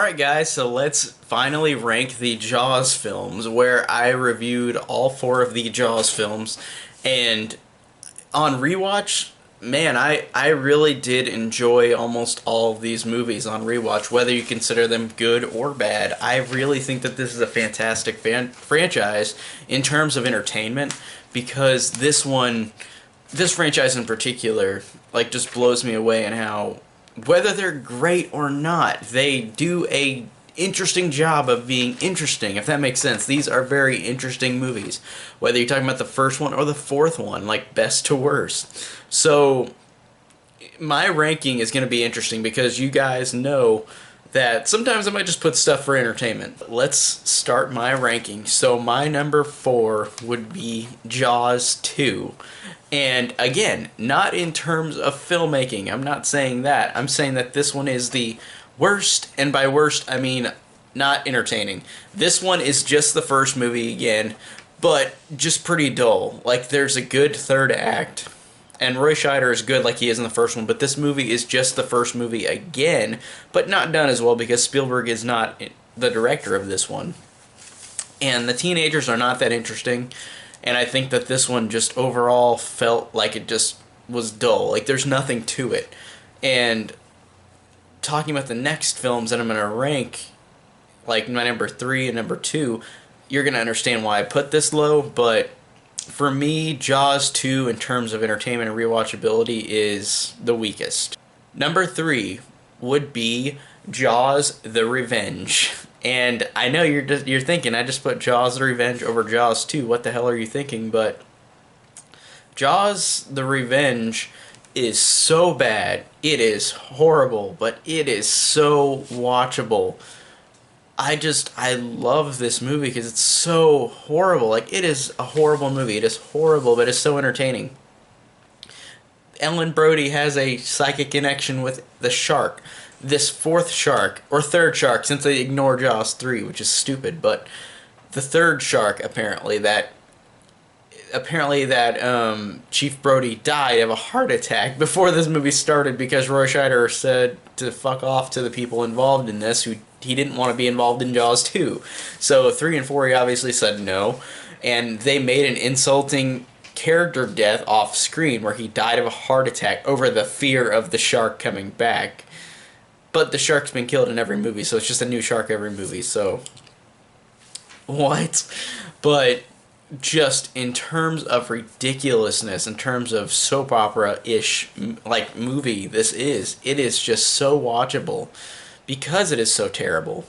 Alright guys, so let's finally rank the Jaws films, where I reviewed all four of the Jaws films, and on rewatch, man, I really did enjoy almost all of these movies on rewatch, whether you consider them good or bad. I really think that this is a fantastic franchise in terms of entertainment, because this franchise in particular, like, just blows me away in how, whether they're great or not, they do a interesting job of being interesting, if that makes sense. These are very interesting movies, whether you're talking about the first one or the fourth one, like best to worst. So my ranking is going to be interesting because you guys know that sometimes I might just put stuff for entertainment. Let's start my ranking. So my number 4 would be Jaws 2. And again, not in terms of filmmaking. I'm not saying that. I'm saying that this one is the worst, and by worst, I mean not entertaining. This one is just the first movie again, but just pretty dull. Like, there's a good third act, and Roy Scheider is good like he is in the first one, but this movie is just the first movie again, but not done as well because Spielberg is not the director of this one. And the teenagers are not that interesting, and I think that this one just overall felt like it just was dull. Like, there's nothing to it. And talking about the next films that I'm going to rank, like my number 3 and number 2, you're going to understand why I put this low, but for me, Jaws 2, in terms of entertainment and rewatchability, is the weakest. Number 3 would be Jaws: The Revenge. And I know you're thinking, I just put Jaws: The Revenge over Jaws 2. What the hell are you thinking? But Jaws: The Revenge is so bad. It is horrible, but it is so watchable. I love this movie because it's so horrible. Like, it is a horrible movie. It is horrible, but it's so entertaining. Ellen Brody has a psychic connection with the shark. This fourth shark, or third shark, since they ignore Jaws 3, which is stupid, but the third shark, apparently that Chief Brody died of a heart attack before this movie started because Roy Scheider said to fuck off to the people involved in this, who he didn't want to be involved in Jaws 2. So 3 and 4, he obviously said no, and they made an insulting character death off screen where he died of a heart attack over the fear of the shark coming back. But the shark's been killed in every movie, so it's just a new shark every movie, so what? But just in terms of ridiculousness, in terms of soap opera-ish like movie it is just so watchable because it is so terrible.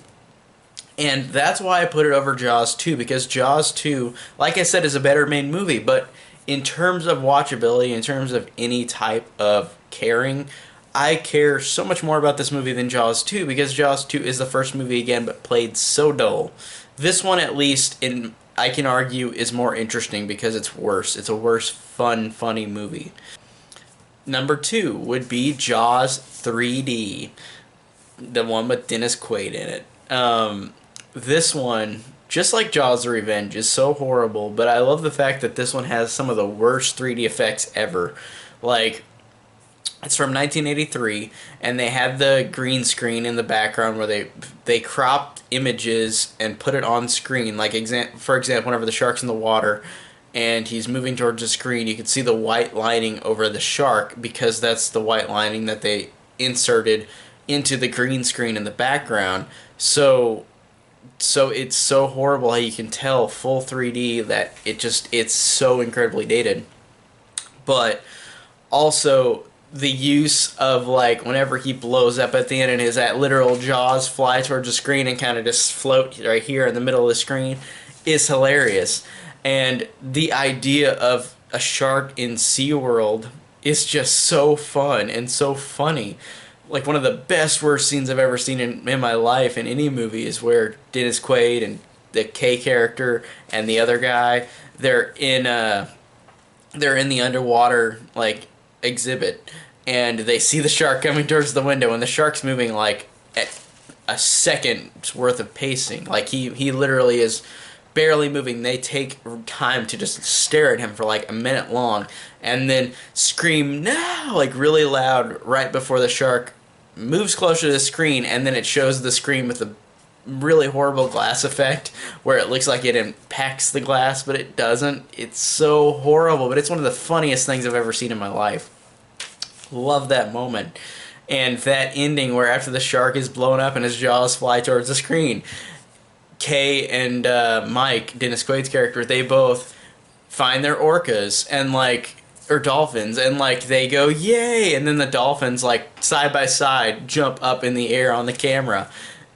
And that's why I put it over Jaws 2, because Jaws 2, like I said, is a better made movie, but in terms of watchability, in terms of any type of caring, I care so much more about this movie than Jaws 2, because Jaws 2 is the first movie again, but played so dull. This one, at least, I can argue, is more interesting because it's worse. It's a worse, funny movie. Number 2 would be Jaws 3D, the one with Dennis Quaid in it. This one, just like Jaws: The Revenge, is so horrible, but I love the fact that this one has some of the worst 3D effects ever. Like, it's from 1983, and they had the green screen in the background where they cropped images and put it on screen. Like, for example, whenever the shark's in the water and he's moving towards the screen, you can see the white lining over the shark because that's the white lining that they inserted into the green screen in the background. So it's so horrible how you can tell full 3D that it's so incredibly dated. But also, the use of, like, whenever he blows up at the end and his literal jaws fly towards the screen and kind of just float right here in the middle of the screen is hilarious. And the idea of a shark in SeaWorld is just so fun and so funny. Like, one of the best worst scenes I've ever seen in my life in any movie is where Dennis Quaid and the K character and the other guy, they're in the underwater, like, exhibit, and they see the shark coming towards the window, and the shark's moving like at a second's worth of pacing. Like, he literally is barely moving. They take time to just stare at him for like a minute long and then scream "no!" like really loud right before the shark moves closer to the screen, and then it shows the screen with a really horrible glass effect where it looks like it impacts the glass, but it doesn't. It's so horrible, but it's one of the funniest things I've ever seen in my life. Love that moment. And that ending where after the shark is blown up and his jaws fly towards the screen, Kay and Mike, Dennis Quaid's character, they both find their orcas and like, or dolphins, and like they go yay, and then the dolphins like side by side jump up in the air on the camera,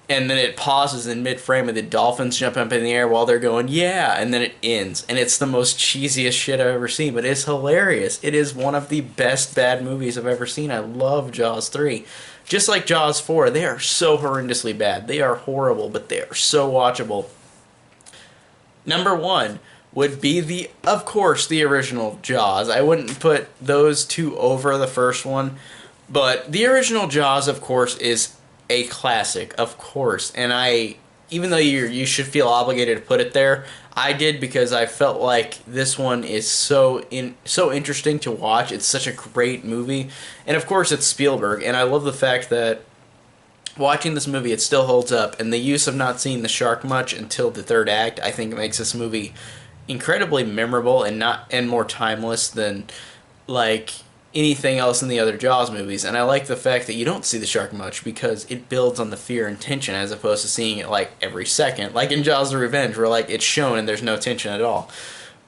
and then it pauses in mid-frame and the dolphins jump up in the air while they're going yeah, and then it ends, and it's the most cheesiest shit I've ever seen, but it's hilarious. It is one of the best bad movies I've ever seen. I love Jaws 3. Just like Jaws 4, they are so horrendously bad. They are horrible, but they are so watchable. Number 1 would be of course, the original Jaws. I wouldn't put those two over the first one, but the original Jaws, of course, is a classic, of course. And even though you should feel obligated to put it there, I did because I felt like this one is so interesting to watch. It's such a great movie, and of course, it's Spielberg. And I love the fact that watching this movie, it still holds up. And the use of not seeing the shark much until the third act, I think, makes this movie incredibly memorable and more timeless than like anything else in the other Jaws movies. And I like the fact that you don't see the shark much because it builds on the fear and tension as opposed to seeing it like every second, like in Jaws the Revenge, where like it's shown and there's no tension at all.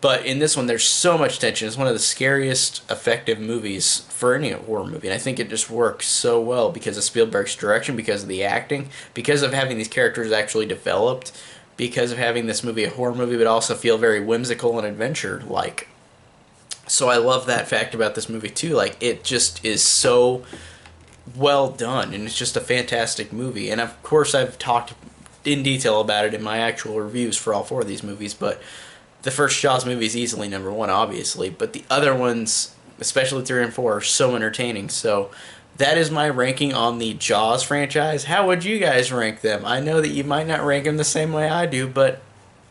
But in this one, there's so much tension. It's one of the scariest effective movies for any horror movie, and I think it just works so well because of Spielberg's direction, because of the acting, because of having these characters actually developed, because of having this movie a horror movie but also feel very whimsical and adventure-like. So I love that fact about this movie too. Like, it just is so well done, and it's just a fantastic movie. And of course, I've talked in detail about it in my actual reviews for all 4 of these movies, but the first Jaws movie is easily number 1, obviously, but the other ones, especially 3 and 4, are so entertaining. So that is my ranking on the Jaws franchise. How would you guys rank them? I know that you might not rank them the same way I do, but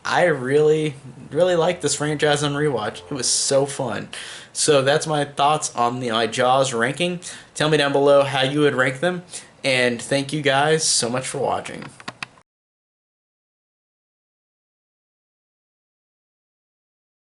I really, really like this franchise on rewatch. It was so fun. So that's my thoughts on my Jaws ranking. Tell me down below how you would rank them, and thank you guys so much for watching.